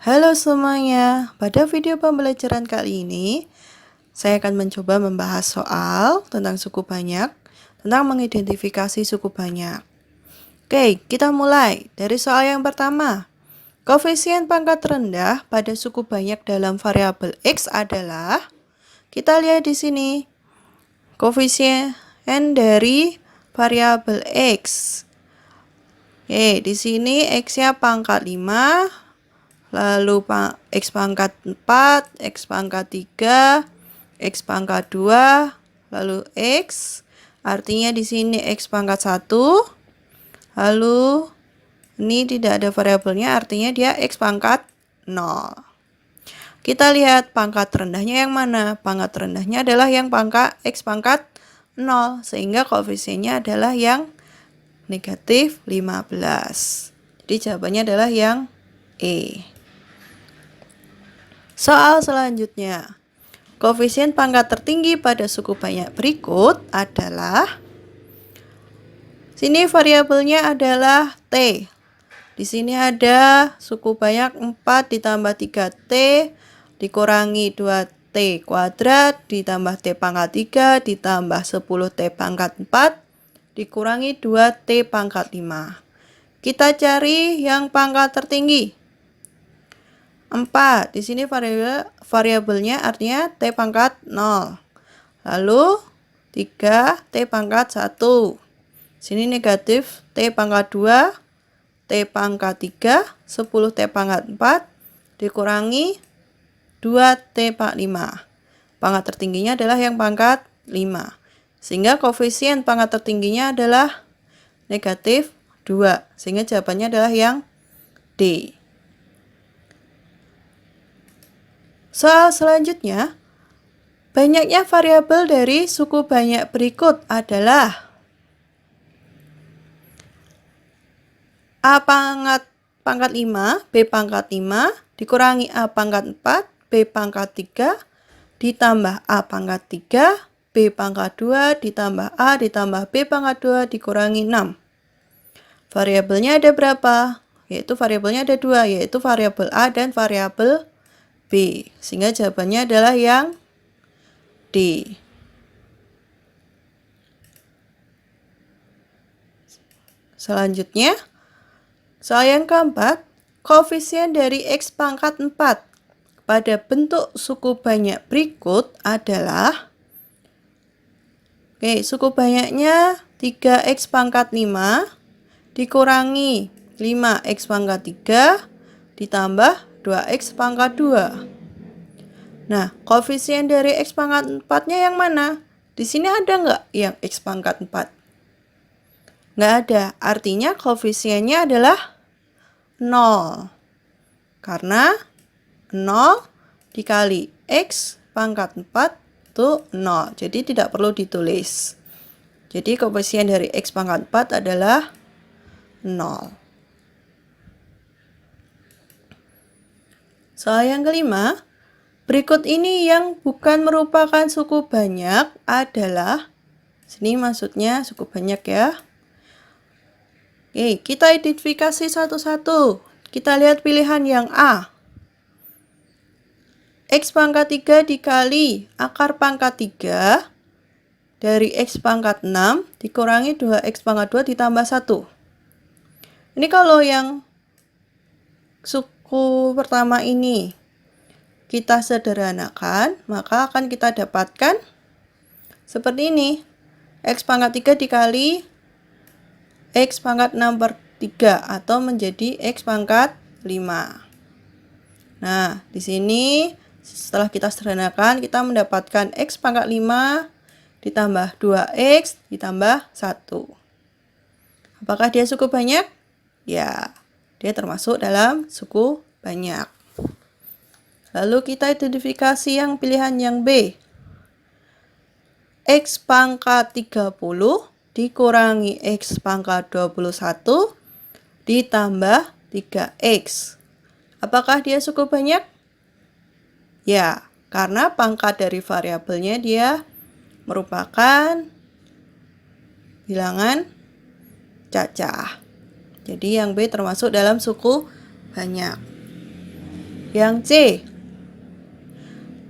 Halo semuanya, pada video pembelajaran kali ini saya akan mencoba membahas soal tentang suku banyak, tentang mengidentifikasi suku banyak. Oke, kita mulai dari soal yang pertama. Koefisien pangkat rendah pada suku banyak dalam variabel X adalah, kita lihat di sini, koefisien dari variabel X. Oke, di sini X-nya pangkat 5, lalu X pangkat 4, X pangkat 3, X pangkat 2, lalu X, artinya di sini X pangkat 1, lalu ini tidak ada variabelnya, artinya dia X pangkat 0. Kita lihat pangkat rendahnya yang mana? Pangkat rendahnya adalah yang X pangkat 0, sehingga koefisiennya adalah yang negatif 15. Jadi jawabannya adalah yang E. Soal selanjutnya. Koefisien pangkat tertinggi pada suku banyak berikut adalah, sini variabelnya adalah T. Di sini ada suku banyak 4 ditambah 3T dikurangi 2T kuadrat ditambah T pangkat 3 ditambah 10T pangkat 4 dikurangi 2T pangkat 5. Kita cari yang pangkat tertinggi. 4. Di sini variabelnya artinya T pangkat 0. Lalu 3T pangkat 1. Sini negatif T pangkat 2, T pangkat 3, 10T pangkat 4 dikurangi 2T pangkat 5. Pangkat tertingginya adalah yang pangkat 5. Sehingga koefisien pangkat tertingginya adalah negatif 2. Sehingga jawabannya adalah yang D. Soal selanjutnya, banyaknya variabel dari suku banyak berikut adalah A pangkat 5, B pangkat 5, dikurangi A pangkat 4, B pangkat 3, ditambah A pangkat 3, B pangkat 2, ditambah A, ditambah B pangkat 2, dikurangi 6. Variabelnya ada berapa? Yaitu variabelnya ada 2, yaitu variabel A dan variabel B. Sehingga jawabannya adalah yang D. Selanjutnya, soal yang keempat, koefisien dari X pangkat 4 pada bentuk suku banyak berikut adalah, suku banyaknya 3X pangkat 5 dikurangi 5X pangkat 3 ditambah 2X pangkat 2. Nah, koefisien dari X pangkat 4-nya yang mana? Di sini ada nggak yang X pangkat 4? Nggak ada. Artinya koefisiennya adalah 0. Karena 0 dikali X pangkat 4 itu 0. Jadi tidak perlu ditulis. Jadi koefisien dari X pangkat 4 adalah 0. Soal yang kelima, berikut ini yang bukan merupakan suku banyak adalah, sini maksudnya suku banyak ya. Oke, kita identifikasi satu-satu. Kita lihat pilihan yang A. X pangkat 3 dikali akar pangkat 3 dari X pangkat 6 dikurangi 2X pangkat 2 ditambah 1. Ini kalau yang suku pertama ini kita sederhanakan, maka akan kita dapatkan seperti ini. X pangkat 3 dikali X pangkat 6 per 3 atau menjadi X pangkat 5. Nah, di sini setelah kita sederhanakan, kita mendapatkan X pangkat 5 ditambah 2X ditambah 1. Apakah dia suku banyak? Ya, dia termasuk dalam suku banyak. Lalu kita identifikasi yang pilihan yang B. X pangkat 30 dikurangi X pangkat 21 ditambah 3X. Apakah dia suku banyak? Ya, karena pangkat dari variabelnya dia merupakan bilangan cacah. Jadi yang B termasuk dalam suku banyak. Yang C,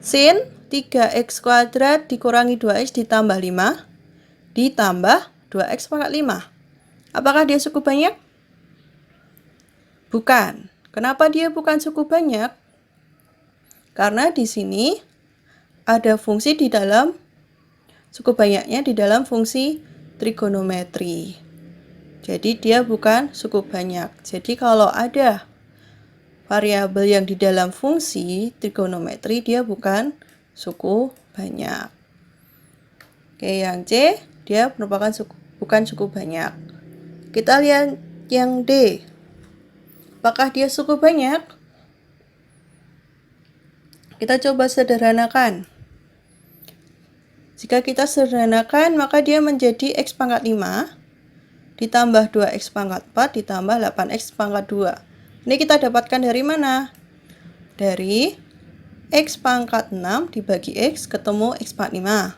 sin 3x kuadrat dikurangi 2x ditambah 5 ditambah 2x pangkat 5. Apakah dia suku banyak? Bukan. Kenapa dia bukan suku banyak? Karena di sini ada fungsi di dalam suku banyaknya di dalam fungsi trigonometri. Jadi dia bukan suku banyak. Jadi kalau ada variabel yang di dalam fungsi trigonometri, dia bukan suku banyak. Oke, yang C, dia merupakan bukan suku banyak. Kita lihat yang D. Apakah dia suku banyak? Kita coba sederhanakan. Jika kita sederhanakan, maka dia menjadi x pangkat 5 ditambah 2x pangkat 4 ditambah 8x pangkat 2. Ini kita dapatkan dari mana? Dari x pangkat 6 dibagi x ketemu x pangkat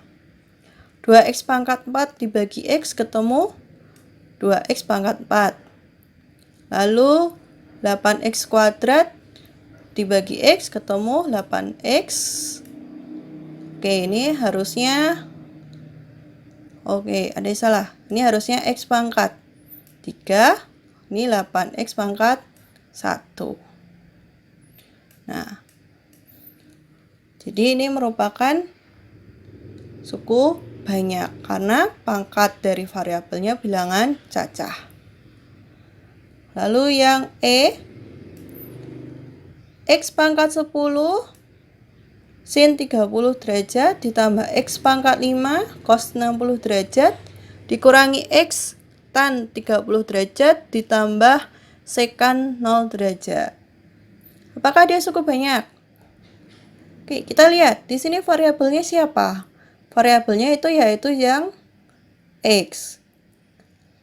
5. 2x pangkat 4 dibagi x ketemu 2x pangkat 4. Lalu 8x kuadrat dibagi x ketemu 8x. Oke, ini harusnya ada yang salah. Ini harusnya x pangkat 3. Ini 8x pangkat 1. Nah, jadi ini merupakan suku banyak karena pangkat dari variabelnya bilangan cacah. Lalu yang E, x pangkat 10 sin 30 derajat ditambah x pangkat 5 cos 60 derajat dikurangi x tan 30 derajat ditambah sekan 0 derajat. Apakah dia suku banyak? Oke, kita lihat di sini variabelnya siapa? Variabelnya itu yaitu yang x.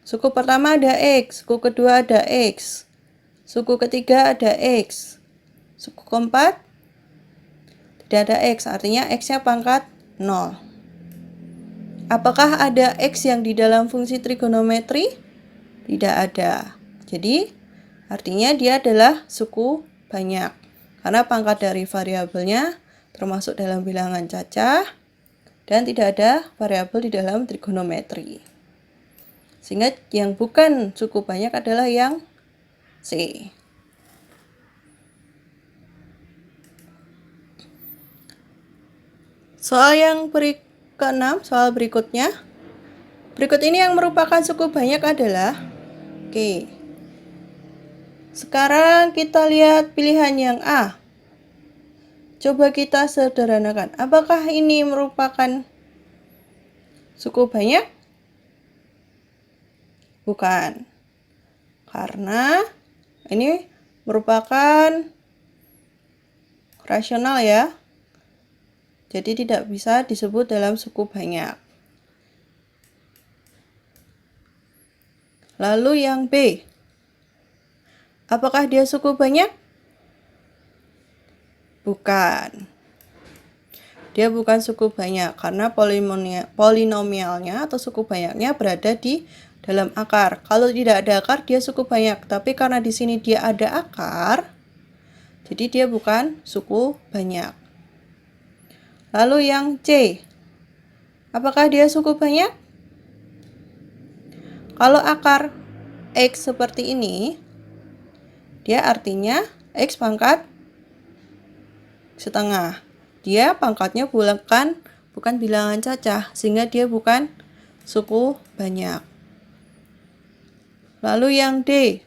Suku pertama ada x, suku kedua ada x, suku ketiga ada x, suku keempat tidak ada x, artinya x-nya pangkat 0. Apakah ada x yang di dalam fungsi trigonometri? Tidak ada. Jadi, artinya dia adalah suku banyak. Karena pangkat dari variabelnya termasuk dalam bilangan cacah dan tidak ada variabel di dalam trigonometri. Sehingga yang bukan suku banyak adalah yang C. Soal yang ke-6, soal berikutnya. Berikut ini yang merupakan suku banyak adalah sekarang kita lihat pilihan yang A. Coba kita sederhanakan. Apakah ini merupakan suku banyak? Bukan. Karena ini merupakan rasional ya. Jadi tidak bisa disebut dalam suku banyak. Lalu yang B. Apakah dia suku banyak? Bukan. Dia bukan suku banyak karena polinomialnya atau suku banyaknya berada di dalam akar. Kalau tidak ada akar, dia suku banyak. Tapi karena di sini dia ada akar, jadi dia bukan suku banyak. Lalu yang C. Apakah dia suku banyak? Kalau akar X seperti ini, dia artinya X pangkat setengah. Dia pangkatnya bukan bilangan cacah, sehingga dia bukan suku banyak. Lalu yang D.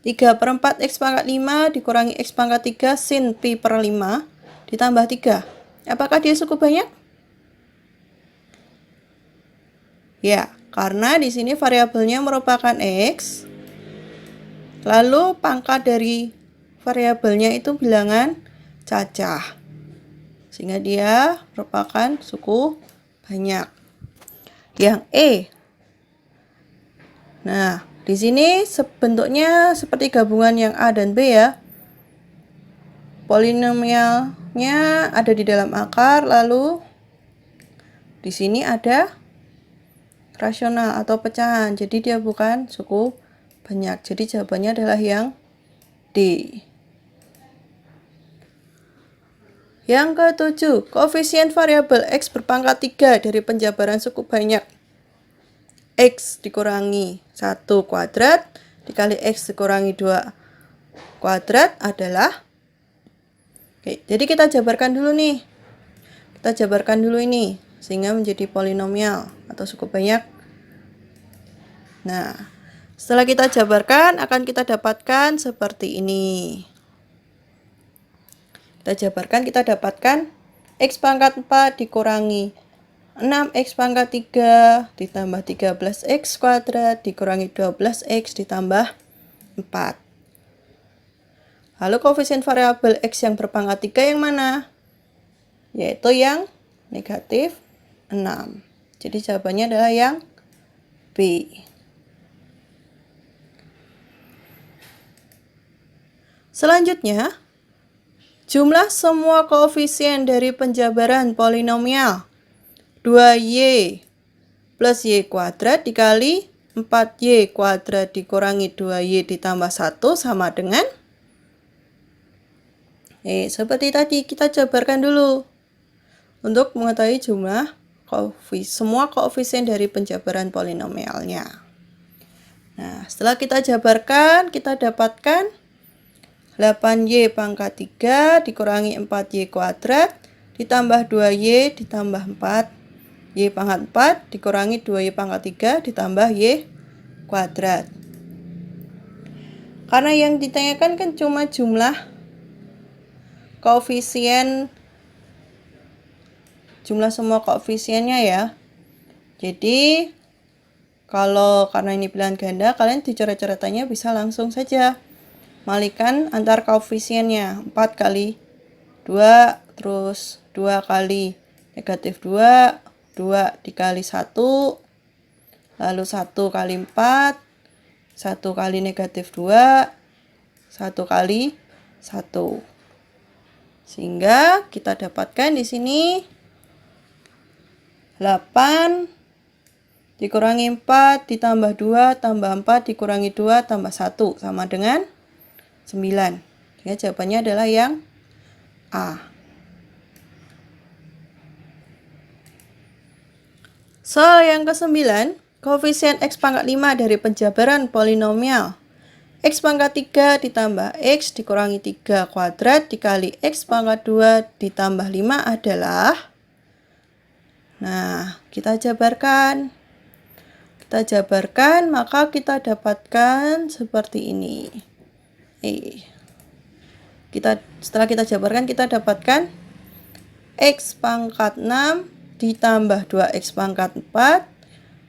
3/4 X pangkat 5 dikurangi X pangkat 3 sin pi per 5 ditambah 3. Apakah dia suku banyak? Ya, karena di sini variabelnya merupakan X. Lalu pangkat dari variabelnya itu bilangan cacah. Sehingga dia merupakan suku banyak. Yang E. Nah, di sini bentuknya seperti gabungan yang A dan B ya. Polinomialnya ada di dalam akar, lalu di sini ada rasional atau pecahan. Jadi dia bukan suku banyak. Jadi jawabannya adalah yang D. Yang ketujuh, koefisien variabel X berpangkat 3 dari penjabaran suku banyak X dikurangi 1 kuadrat dikali X dikurangi 2 kuadrat adalah. Oke, jadi kita jabarkan dulu nih. Kita jabarkan dulu ini sehingga menjadi polinomial atau suku banyak. Nah, setelah kita jabarkan akan kita dapatkan seperti ini. Kita jabarkan, kita dapatkan X pangkat 4 dikurangi 6X pangkat 3 ditambah 13X kuadrat dikurangi 12X ditambah 4. Lalu koefisien variabel X yang berpangkat 3 yang mana? Yaitu yang negatif 6. Jadi jawabannya adalah yang B. Selanjutnya, jumlah semua koefisien dari penjabaran polinomial 2y plus y kuadrat dikali 4y kuadrat dikurangi 2y ditambah 1 sama dengan. Seperti tadi kita jabarkan dulu untuk mengetahui jumlah semua koefisien dari penjabaran polinomialnya. Nah, setelah kita jabarkan, kita dapatkan 8y pangkat 3 dikurangi 4y kuadrat ditambah 2y ditambah 4 y pangkat 4 dikurangi 2y pangkat 3 ditambah y kuadrat. Karena yang ditanyakan kan cuma jumlah koefisien, jumlah semua koefisiennya ya. Jadi karena ini pilihan ganda, kalian dicoret-coretannya bisa langsung saja malikan antar koefisiennya. 4 kali 2 terus 2 kali negatif 2 2 dikali 1, lalu 1 kali 4, 1 kali negatif 2, 1 kali 1. Sehingga kita dapatkan di sini 8 dikurangi 4 ditambah 2 tambah 4 dikurangi 2 tambah 1 sama dengan 9. Sehingga jawabannya adalah yang A. Soal yang ke-9, koefisien X pangkat 5 dari penjabaran polinomial X pangkat 3 ditambah X dikurangi 3 kuadrat dikali X pangkat 2 ditambah 5 adalah. Nah, kita jabarkan. Kita jabarkan, maka kita dapatkan seperti ini. Setelah kita jabarkan, kita dapatkan X pangkat 6 ditambah 2x pangkat 4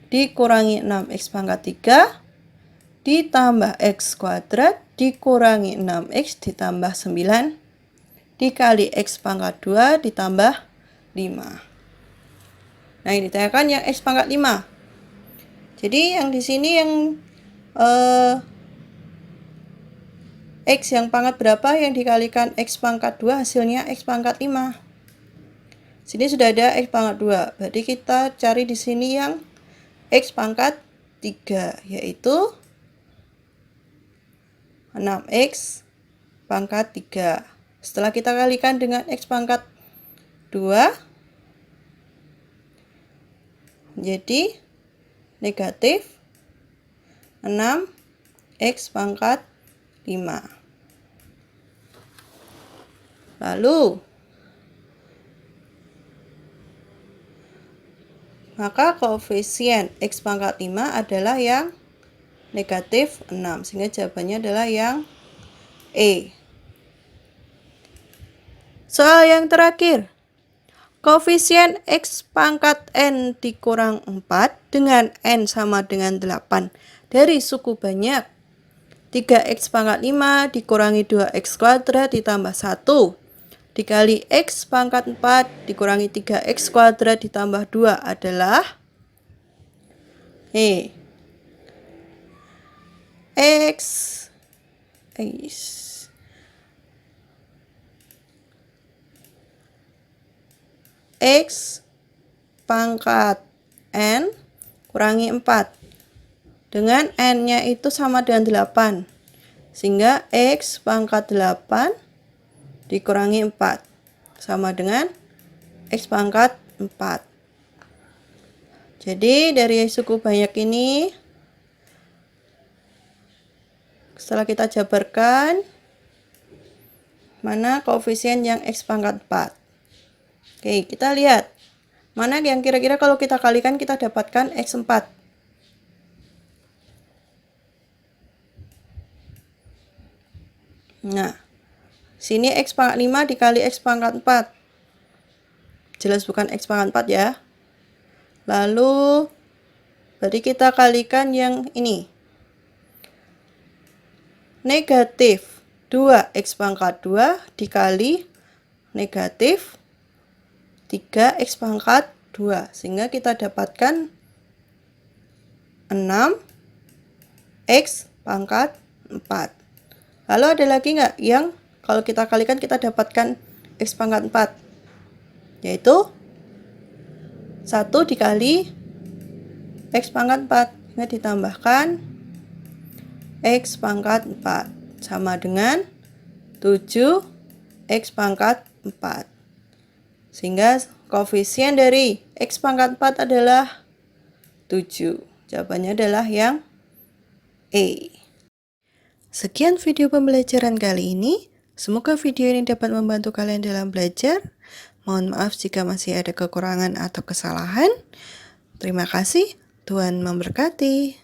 dikurangi 6x pangkat 3 ditambah x kuadrat dikurangi 6x ditambah 9 dikali x pangkat 2 ditambah 5. Nah, ini ditanyakan yang x pangkat 5. Jadi yang di sini yang x yang pangkat berapa yang dikalikan x pangkat 2 hasilnya x pangkat 5. Sini sudah ada X pangkat 2. Berarti kita cari di sini yang X pangkat 3, yaitu 6X pangkat 3. Setelah kita kalikan dengan X pangkat 2, jadi negatif 6X pangkat 5. Lalu maka koefisien X pangkat 5 adalah yang negatif 6. Sehingga jawabannya adalah yang E. Soal yang terakhir. Koefisien X pangkat N dikurang 4 dengan N sama dengan 8 dari suku banyak 3X pangkat 5 dikurangi 2X kuadrat ditambah 1 dikali X pangkat 4 dikurangi 3X kuadrat ditambah 2 adalah X pangkat N kurangi 4 dengan N-nya itu sama dengan 8 sehingga X pangkat 8 dikurangi 4. sama dengan X pangkat 4. Jadi dari suku banyak ini, setelah kita jabarkan, mana koefisien yang X pangkat 4. Oke, kita lihat. Mana yang kira-kira kalau kita kalikan kita dapatkan X4. Nah, sini X pangkat 5 dikali X pangkat 4. Jelas bukan X pangkat 4 ya. Lalu, berarti kita kalikan yang ini. Negatif 2X pangkat 2 dikali negatif 3X pangkat 2. Sehingga kita dapatkan 6X pangkat 4. Lalu ada lagi nggak yang kalau kita kalikan kita dapatkan X pangkat 4? Yaitu 1 dikali X pangkat 4. Sehingga ditambahkan X pangkat 4. Sama dengan 7X pangkat 4. Sehingga koefisien dari X pangkat 4 adalah 7. Jawabannya adalah yang E. Sekian video pembelajaran kali ini. Semoga video ini dapat membantu kalian dalam belajar. Mohon maaf jika masih ada kekurangan atau kesalahan. Terima kasih. Tuhan memberkati.